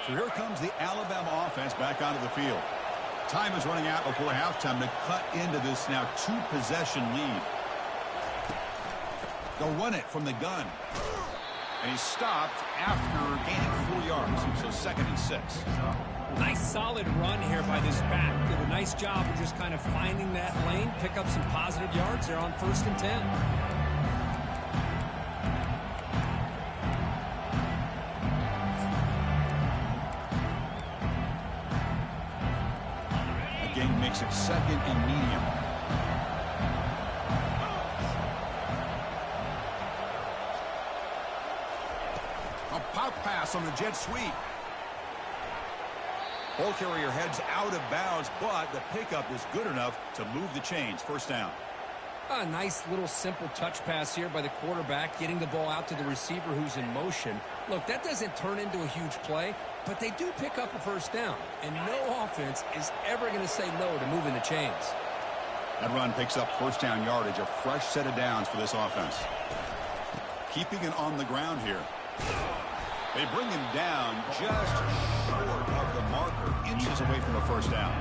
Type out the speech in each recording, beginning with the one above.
So here comes the Alabama offense back onto the field. Time is running out before halftime to cut into this now two-possession lead. They'll run it from the gun. And he's stopped after gaining 4 yards. So 2nd and 6. Nice solid run here by this back. Did a nice job of just kind of finding that lane, pick up some positive yards there on 1st and 10. Again makes it 2nd and medium. A pop pass on the jet sweep. Ball carrier heads out of bounds, but the pickup is good enough to move the chains. 1st down. A nice little simple touch pass here by the quarterback, getting the ball out to the receiver who's in motion. Look, that doesn't turn into a huge play, but they do pick up a 1st down, and no offense is ever going to say no to moving the chains. That run picks up 1st down yardage, a fresh set of downs for this offense. Keeping it on the ground here. They bring him down just short of the marker, inches away from a 1st down.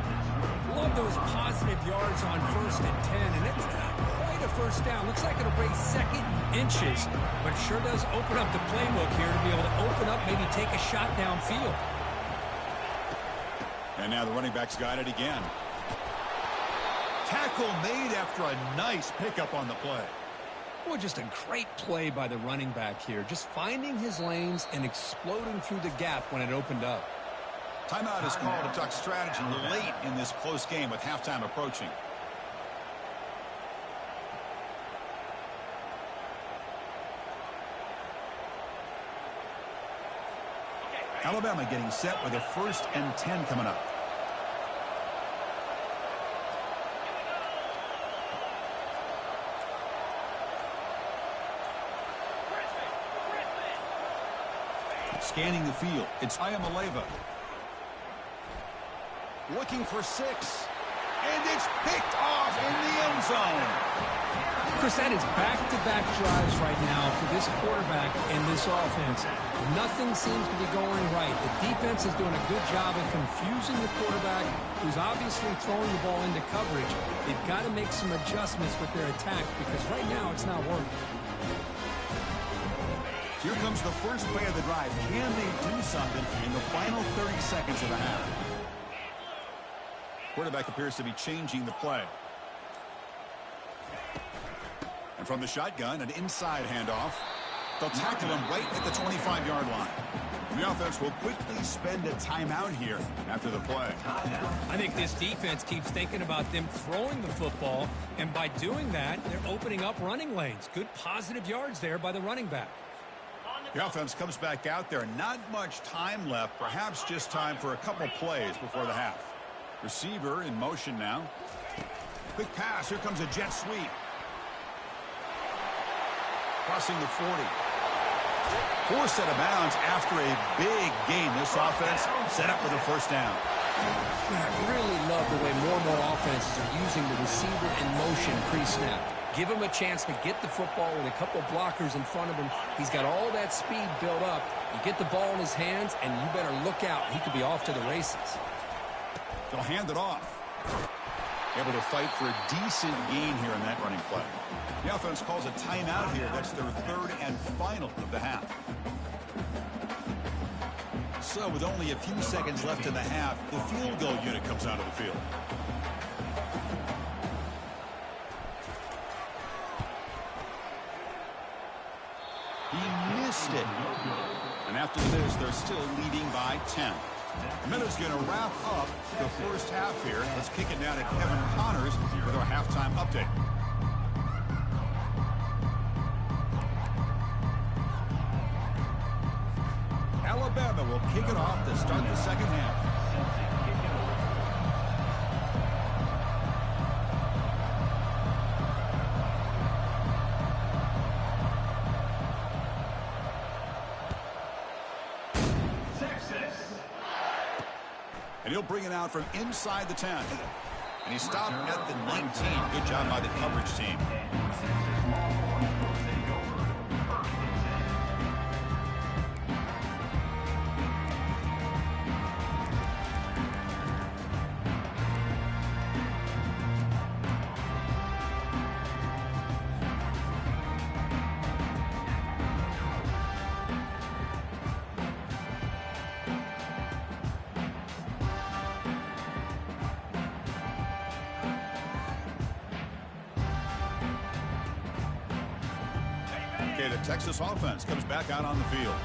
Love those positive yards on 1st and 10, and it's not quite a 1st down. Looks like it'll bring 2nd inches, but sure does open up the playbook here to be able to open up, maybe take a shot downfield. And now the running back's got it again. Tackle made after a nice pickup on the play. Well, just a great play by the running back here, just finding his lanes and exploding through the gap when it opened up. Timeout is called to talk strategy late in this close game with halftime approaching. Alabama getting set with a 1st and 10 coming up. Scanning the field, it's Iamaleava. Looking for 6. And it's picked off in the end zone. Chris, that is back-to-back drives right now for this quarterback and this offense. Nothing seems to be going right. The defense is doing a good job of confusing the quarterback, who's obviously throwing the ball into coverage. They've got to make some adjustments with their attack because right now it's not working. Here comes the first play of the drive. Can they do something in the final 30 seconds of the half? Quarterback appears to be changing the play. And from the shotgun, an inside handoff. They'll tackle him right at the 25-yard line. The offense will quickly spend a timeout here after the play. I think this defense keeps thinking about them throwing the football, and by doing that, they're opening up running lanes. Good positive yards there by the running back. The offense comes back out there. Not much time left. Perhaps just time for a couple plays before the half. Receiver in motion now. Quick pass. Here comes a jet sweep. Crossing the 40. Forced out of bounds after a big gain. This offense set up with a 1st down. I really love the way more and more offenses are using the receiver in motion pre-snap. Give him a chance to get the football with a couple blockers in front of him. He's got all that speed built up. You get the ball in his hands, and you better look out. He could be off to the races. They'll hand it off. Able to fight for a decent gain here in that running play. The offense calls a timeout here. That's their 3rd and final of the half. So with only a few seconds left in the half, the field goal unit comes out of the field. He missed it. And after this, they're still leading by 10. Miller's going to wrap up the first half here. Let's kick it down to Kevin Connors with our halftime update. Alabama will kick it off to start the second half. And he'll bring it out from inside the 10. And he stopped at the 19. Good job by the coverage team. Okay, the Texas offense comes back out on the field.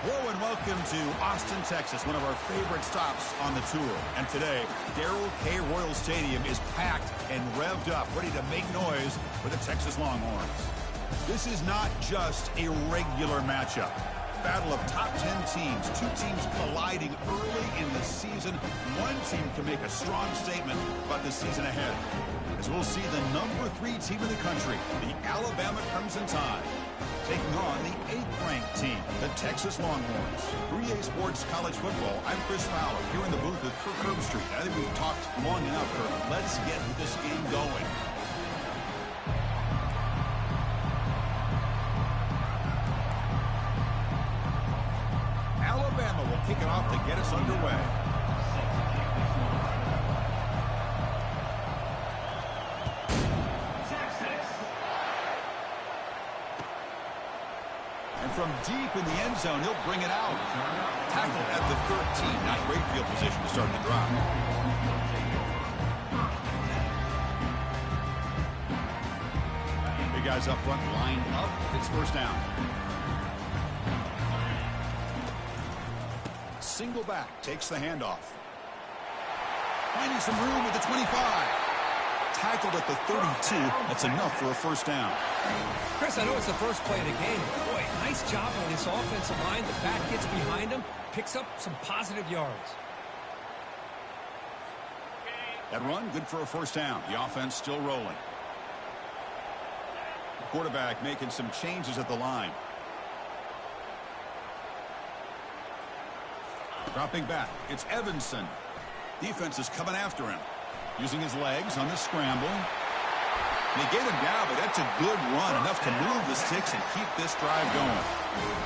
Hello and welcome to Austin, Texas, one of our favorite stops on the tour. And today, Darrell K. Royal Stadium is packed and revved up, ready to make noise for the Texas Longhorns. This is not just a regular matchup. Battle of top 10 teams, two teams colliding early in the season. One team can make a strong statement about the season ahead, as we'll see the number 3 team in the country, the Alabama Crimson Tide, taking on the 8th-ranked team, the Texas Longhorns. 3A Sports College Football, I'm Chris Fowler, here in the booth with Kirk Herbstreit. I think we've talked long enough, Kirk. Let's get this game going. Alabama will kick it off to get us underway. From deep in the end zone, he'll bring it out. Tackled at the 13. Not great field position to start the drive. Big guys up front, lined up. It's first down. Single back, takes the handoff. Finding some room at the 25. Tackled at the 32. That's enough for a first down. Chris, I know it's the first play of the game. Boy, nice job on this offensive line. The back gets behind him, picks up some positive yards. That run, good for a first down. The offense still rolling. The quarterback making some changes at the line. Dropping back, it's Evanson. Defense is coming after him. Using his legs on the scramble. They get him down, but that's a good run. Enough to move the sticks and keep this drive going.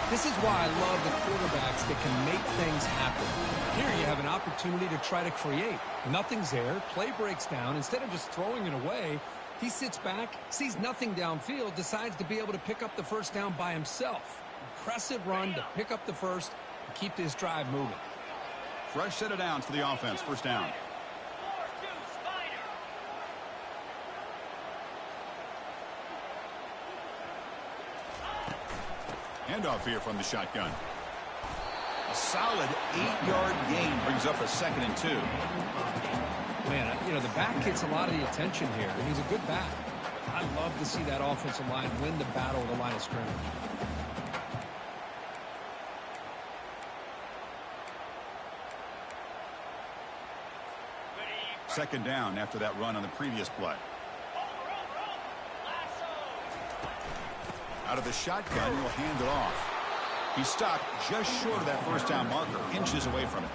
This is why I love the quarterbacks that can make things happen. Here you have an opportunity to try to create. Nothing's there. Play breaks down. Instead of just throwing it away, he sits back, sees nothing downfield, decides to be able to pick up the first down by himself. Impressive run to pick up the first and keep this drive moving. Fresh set of downs for the offense. First down. Handoff here from the shotgun. A solid 8-yard gain brings up a 2nd and 2. Man, you know, the back gets a lot of the attention here, and he's a good back. I love to see that offensive line win the battle of the line of scrimmage. Second down after that run on the previous play. Out of the shotgun, he'll hand it off. He stopped just short of that first down marker, inches away from it.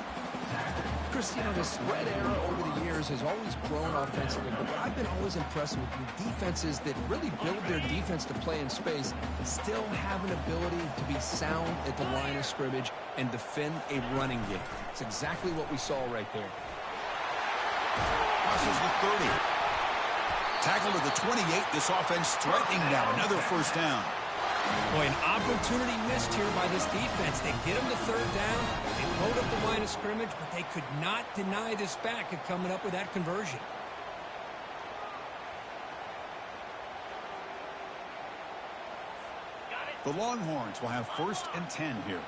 Chris, you know, the spread era over the years has always grown offensively, but what I've been always impressed with defenses that really build their defense to play in space still have an ability to be sound at the line of scrimmage and defend a running game. It's exactly what we saw right there. Crosses the 30. Tackled at the 28. This offense threatening now. Another first down. Boy, an opportunity missed here by this defense. They get him the third down. They load up the line of scrimmage, but they could not deny this back at coming up with that conversion. The Longhorns will have 1st and 10 here.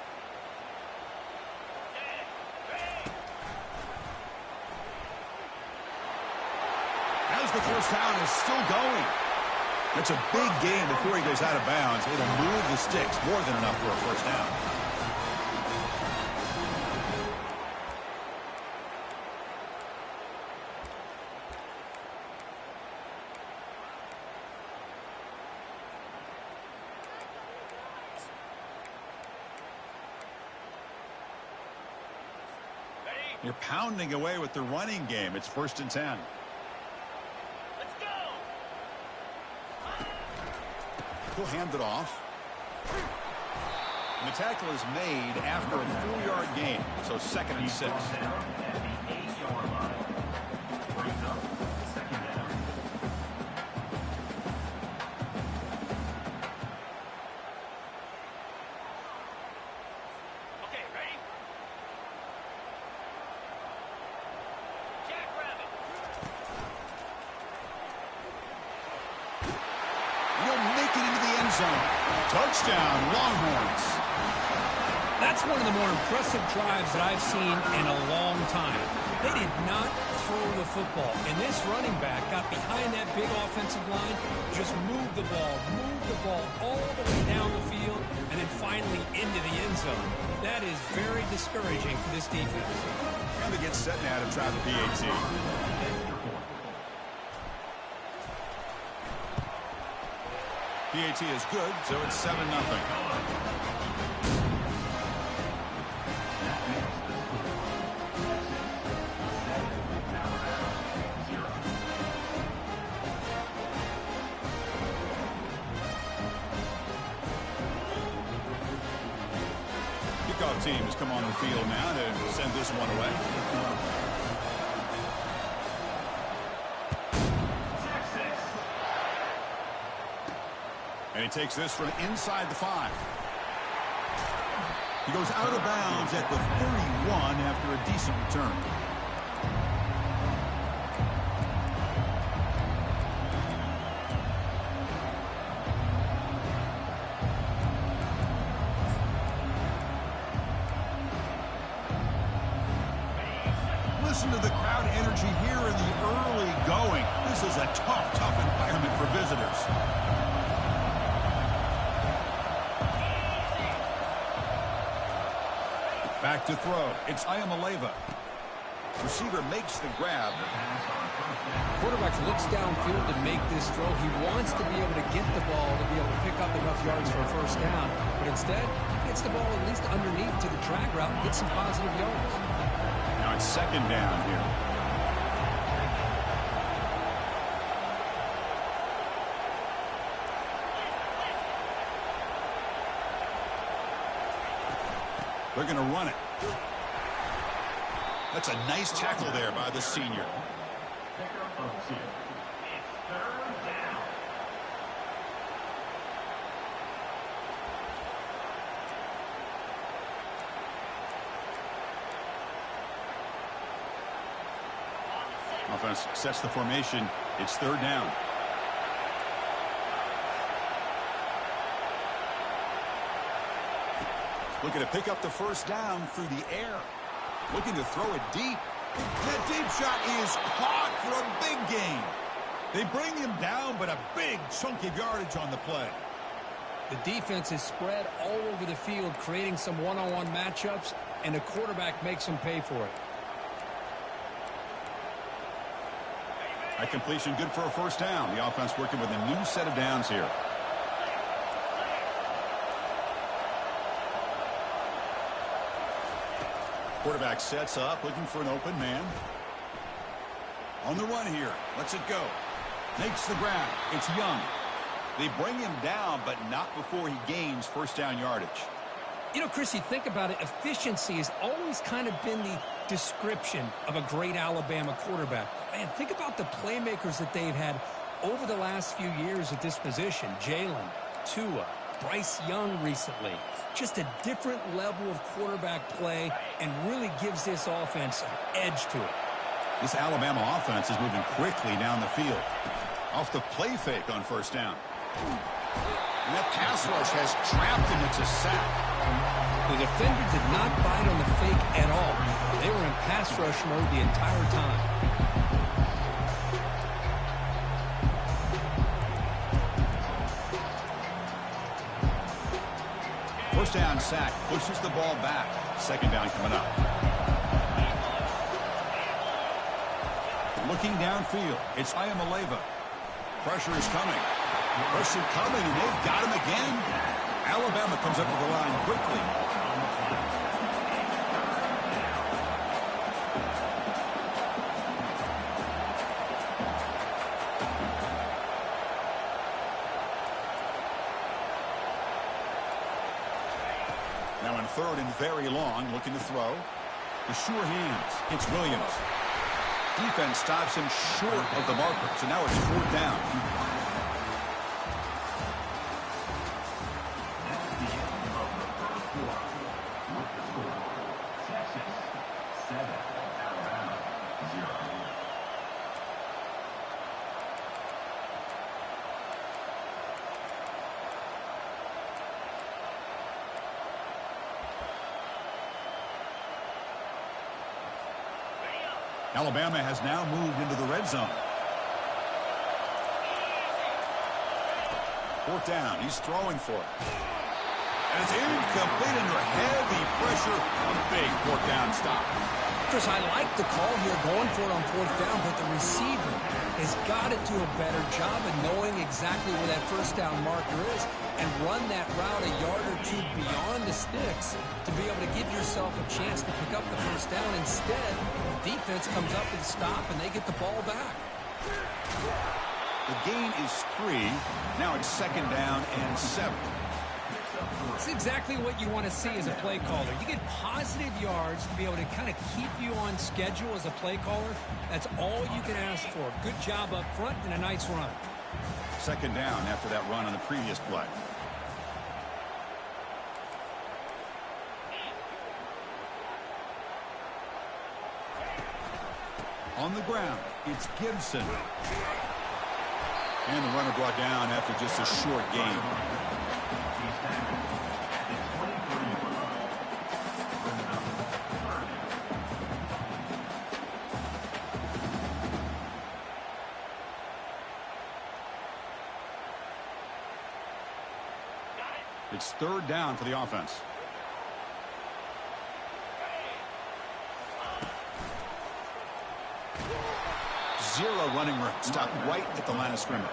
As the first down is still going. That's a big gain before he goes out of bounds. It'll move the sticks, more than enough for a first down. You're pounding away with the running game. It's 1st and 10. He'll hand it off. And the tackle is made after a 4-yard gain, so 2nd and 6. Touchdown, Longhorns. That's one of the more impressive drives that I've seen in a long time. They did not throw the football, and this running back got behind that big offensive line, just moved the ball all the way down the field, and then finally into the end zone. That is very discouraging for this defense. And they get set now to try the PAT. PAT is good, so it's 7-0. Kickoff team has come on the field now to send this one away. And he takes this from inside the 5. He goes out of bounds at the 31 after a decent return. Listen to the crowd energy here in the early going. This is a tough environment for visitors. Back to throw. It's Iamaleava. Receiver makes the grab. Quarterback looks downfield to make this throw. He wants to be able to get the ball to be able to pick up enough yards for a first down. But instead, he gets the ball at least underneath to the drag route and gets some positive yards. Now it's 2nd down here. They're going to run it. That's a nice tackle there by the senior. Offense sets the formation. It's 3rd down. Looking to pick up the first down through the air. Looking to throw it deep. That deep shot is caught for a big gain. They bring him down, but a big chunk of yardage on the play. The defense is spread all over the field, creating some one-on-one matchups, and the quarterback makes them pay for it. That completion good for a first down. The offense working with a new set of downs here. Quarterback sets up, looking for an open man. On the run here. Lets it go. Makes the grab. It's Young. They bring him down, but not before he gains first down yardage. You know, Chris, you think about it, efficiency has always kind of been the description of a great Alabama quarterback. Man, think about the playmakers that they've had over the last few years at this position. Jalen, Tua, Bryce Young recently. Just a different level of quarterback play and really gives this offense an edge to it. This Alabama offense is moving quickly down the field. Off the play fake on first down. And that pass rush has trapped him. It's a sack. The defender did not bite on the fake at all. They were in pass rush mode the entire time. First down sack, pushes the ball back. 2nd down coming up. Looking downfield, it's Iamaleava. Pressure is coming. Pressure coming, and they've got him again. Alabama comes up to the line quickly. Now in 3rd and very long, looking to throw. The sure hands. It's Williams. Defense stops him short of the marker, so now it's 4th down. Alabama has now moved into the red zone. Fourth down. He's throwing for it. And it's incomplete under heavy pressure. A big fourth down stop. Chris, I like the call here going for it on fourth down, but the receiver has got to do a better job of knowing exactly where that first down marker is and run that route a yard or two beyond the sticks to be able to give yourself a chance to pick up the first down. Instead, the defense comes up with a stop and they get the ball back. The gain is 3. Now it's second down and 7. It's exactly what you want to see as a play caller. You get positive yards to be able to kind of keep you on schedule as a play caller. That's all you can ask for. Good job up front and a nice run. Second down after that run on the previous play. On the ground, it's Gibson. And the runner brought down after just a short gain. It's third down for the offense. Zero running room. Stopped right at the line of scrimmage.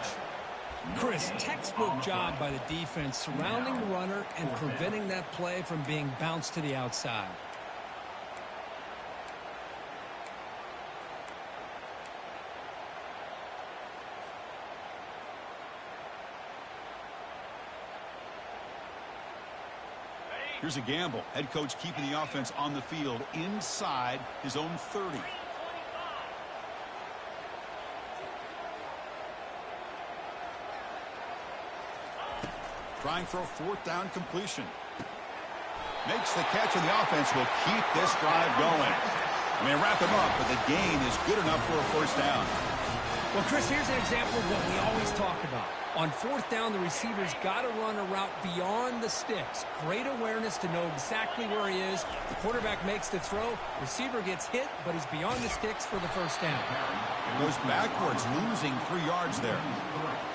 Chris, textbook job by the defense surrounding the runner and preventing that play from being bounced to the outside. Here's a gamble. Head coach keeping the offense on the field inside his own 30. Trying for a fourth down completion. Makes the catch, and the offense will keep this drive going. I mean, wrap him up, but the gain is good enough for a first down. Well, Chris, here's an example of what we always talk about. On fourth down, the receiver's got to run a route beyond the sticks. Great awareness to know exactly where he is. The quarterback makes the throw. Receiver gets hit, but he's beyond the sticks for the first down. Goes backwards, losing 3 yards there.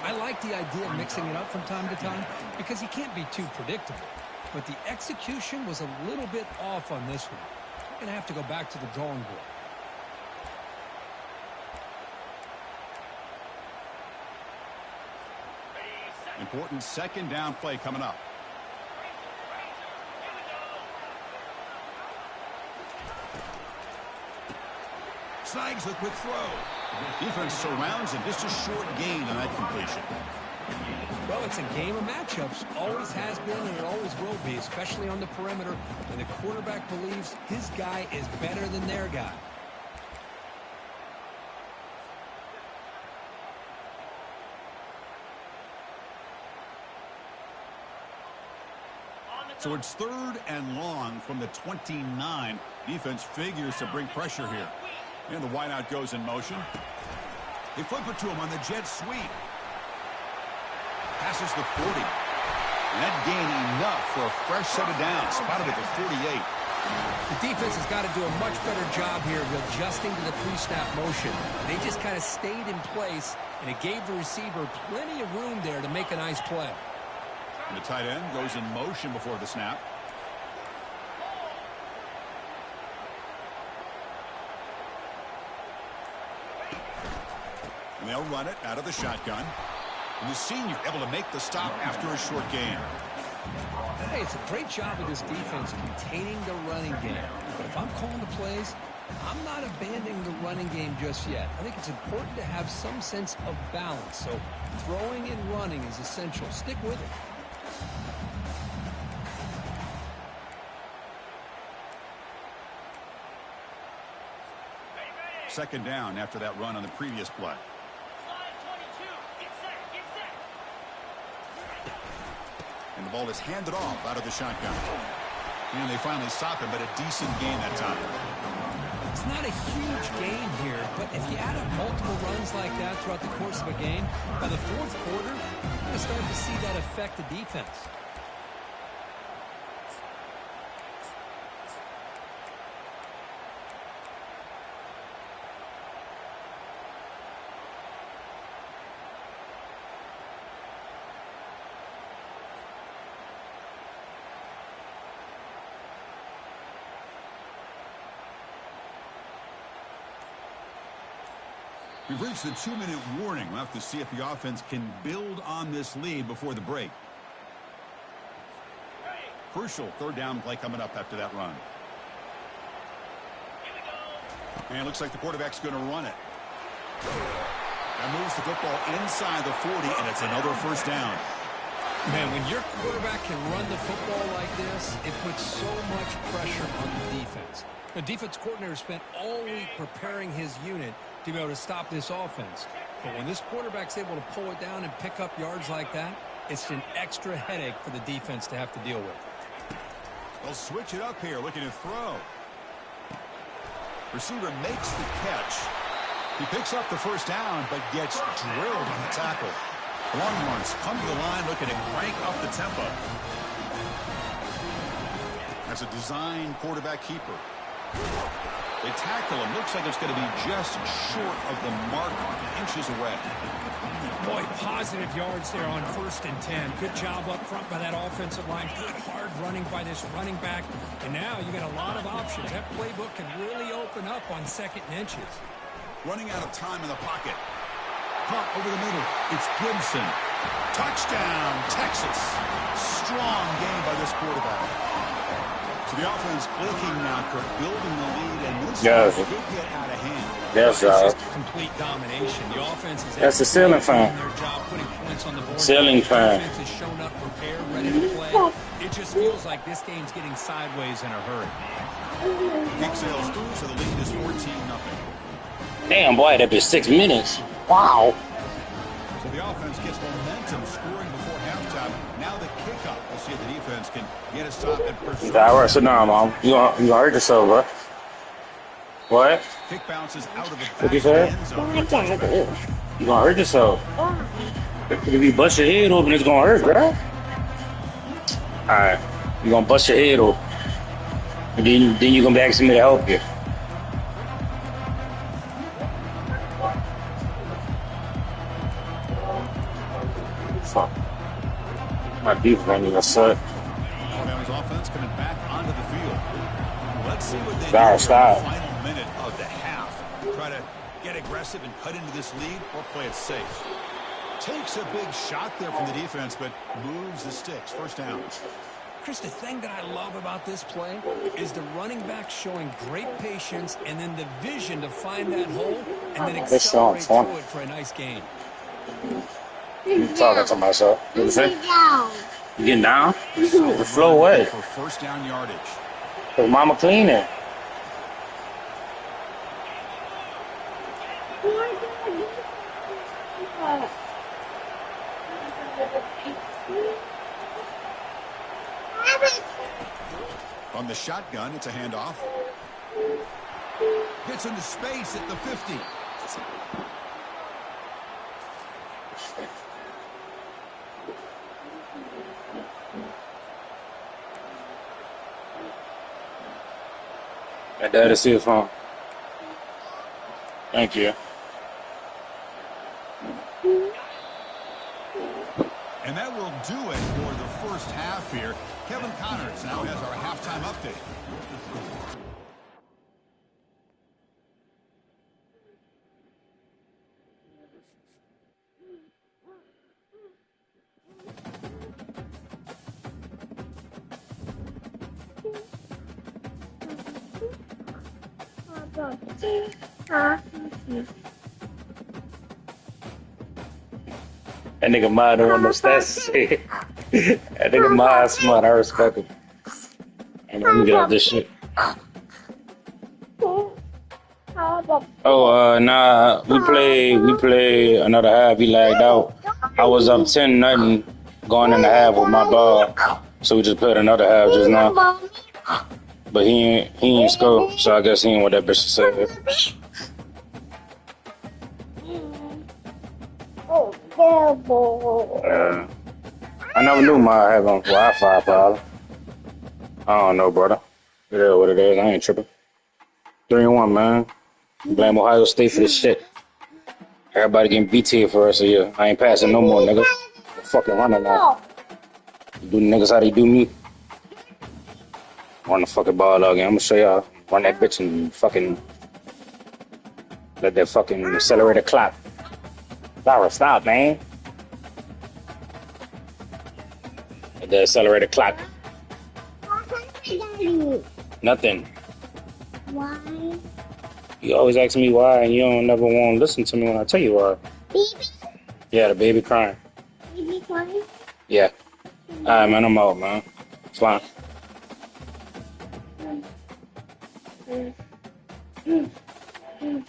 I like the idea of mixing it up from time to time because he can't be too predictable. But the execution was a little bit off on this one. We're going to have to go back to the drawing board. Important second down play coming up. Snags the quick throw. Defense surrounds him. Just a short gain on that completion. Well, it's a game of matchups. Always has been and it always will be, especially on the perimeter. And the quarterback believes his guy is better than their guy. So it's third and long from the 29. Defense figures to bring pressure here. And the wideout goes in motion. They flip it to him on the jet sweep. Passes the 40. And that gain enough for a fresh set of downs. Spotted at the 48. The defense has got to do a much better job here of adjusting to the pre-snap motion. They just kind of stayed in place, and it gave the receiver plenty of room there to make a nice play. And the tight end goes in motion before the snap. And they'll run it out of the shotgun. And the senior able to make the stop after a short gain. Hey, it's a great job of this defense containing the running game. But if I'm calling the plays, I'm not abandoning the running game just yet. I think it's important to have some sense of balance. So throwing and running is essential. Stick with it. Second down after that run on the previous play. And the ball is handed off out of the shotgun. And they finally stop him, but a decent gain that time. It's not a huge gain here, but if you add up multiple runs like that throughout the course of a game, by the fourth quarter, you're going to start to see that affect the defense. We've reached the 2-minute warning. We'll have to see if the offense can build on this lead before the break. Crucial third down play coming up after that run. And it looks like the quarterback's going to run it. That moves the football inside the 40, and it's another first down. Man, when your quarterback can run the football like this, it puts so much pressure on the defense. The defense coordinator spent all week preparing his unit to be able to stop this offense. But when this quarterback's able to pull it down and pick up yards like that, it's an extra headache for the defense to have to deal with. They'll switch it up here, looking to throw. Receiver makes the catch. He picks up the first down, but gets drilled on the tackle. Longhorns come to the line looking to crank up the tempo. As a design quarterback keeper. They tackle him. Looks like it's going to be just short of the mark, inches away. Boy, positive yards there on 1st and 10. Good job up front by that offensive line. Good hard running by this running back. And now you got a lot of options. That playbook can really open up on 2nd and inches. Running out of time in the pocket. Caught over the middle. It's Gibson. Touchdown, Texas. Strong game by this quarterback. So the offense clicking now, Kirk, building the lead, and this could get out of hand. Yes, just complete domination. The offense is that's the ceiling fan. Their job putting points on the board. Ceiling fan. The defense has shown up prepared, ready to play. It just feels like this game's getting sideways in a hurry. Kick sales through, so the lead is 14-0. Damn, boy, that been 6 minutes. Wow. So the offense gets momentum, scoring before halftime. Now the kickoff. We'll see if the defense can get a stop and pursue. All right, sit down, Mom. You gonna hurt yourself, bro. What? Kick bounces out of the back. What you say? You gonna hurt yourself. If you bust your head open, it's gonna hurt, bro. Alright. You gonna bust your head open. And then you gonna be asking me to help you. Fuck. My defense ain't even set. Alabama's offense coming back onto the field. Let's see what they do Stop, in stop. the final minute of the half. Try to get aggressive and cut into this lead, or play it safe. Takes a big shot there from the defense, but moves the sticks. First down. Chris, the thing that I love about this play is the running back showing great patience and then the vision to find that hole and then accelerate through it for a nice gain. You talking to myself. What you say? You getting down? The flow away. For first down yardage. Cause mama cleaning. From the shotgun, it's a handoff. Gets into space at the 50. My dad see his phone. Thank you. And that will do it for the first half here. Kevin Connors now has our halftime update. That nigga mind don't want no stats. That nigga mind smart. I respect him. And let me get out this shit. Oh, nah. We play another half. He lagged out. I was up 10-0 going in the half with my ball. So we just played another half just now. But he ain't score, so I guess he ain't what that bitch said. I never knew my having Wi-Fi problem. I don't know, brother. It is what it is. I ain't tripping. 3-1, man. Blame Ohio State for this shit. Everybody getting BT for us a year. I ain't passing no more, nigga. I'm fucking running now. Do niggas how they do me. Run the fucking ball again. I'm gonna show y'all. Run that bitch and fucking Let that fucking accelerator clap. Lara, stop, man. Let the accelerator clap. What happened, Daddy? Nothing. Why? You always ask me why, and you don't never want to listen to me when I tell you why. Baby? Yeah, the baby crying. Baby crying? Yeah. All right, man. I'm out, man. Slime. Mm. Mm. Mm.